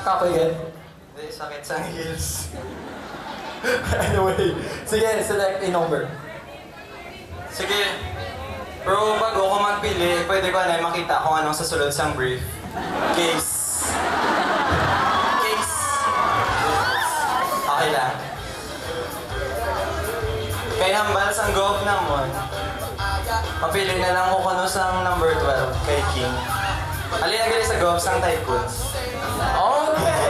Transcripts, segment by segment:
Kapayan. Hindi, sakit sa heels. Anyway, sige, select a number. Sige. Pero bago ko magpili, pwede ko na makita kung anong sasunod sa brief. Case. Case. Okay lang. Kay hambal sang golf namon. Mapili na lang ko kung sa number 12 kay King. Alin na gali sa golf sang tycoons. Okay!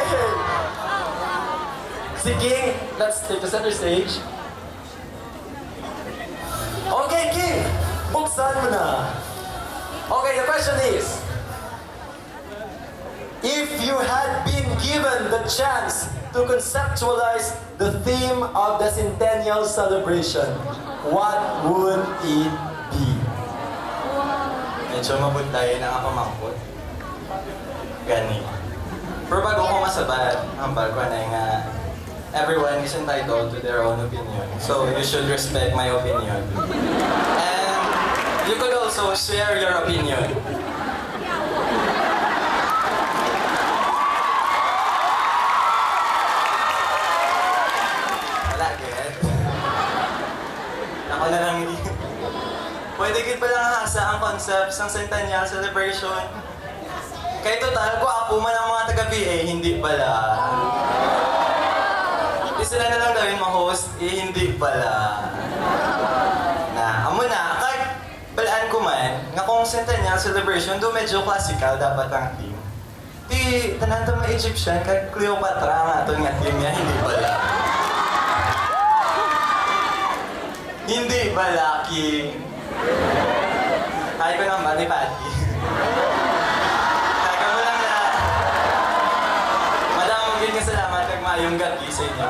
Si King, let's take the center stage. Okay, King! Buksan mo na! Okay, the question is, if you had been given the chance to conceptualize the theme of the Centennial Celebration, what would it be? Medyo mabuntayin ang pamangkot. Gani. Pero bago ko masabat, hambal ko na nga everyone is entitled to their own opinion. So you should respect my opinion. And you could also share your opinion. Wala, get? Ako na lang hindi. Pwede gid pa lang hasa ang concept ng Centennial Celebration. Kaya total, gwapo man ang mga taga-PA, hindi pala. Di sila na lang gawin ma-host, hindi pala. Na, amo na, kahit balaan ko man, nga kung Centennial Celebration, do medyo classical dapat ang team. Di, tanan to mga Egyptian, kay Cleopatra nga ito nga team niya, hindi pala. Hindi pala, King. Kaya ko naman ni Patty. Kaya mo lang na. Madamang salamat kag maayong gabi sa inyo.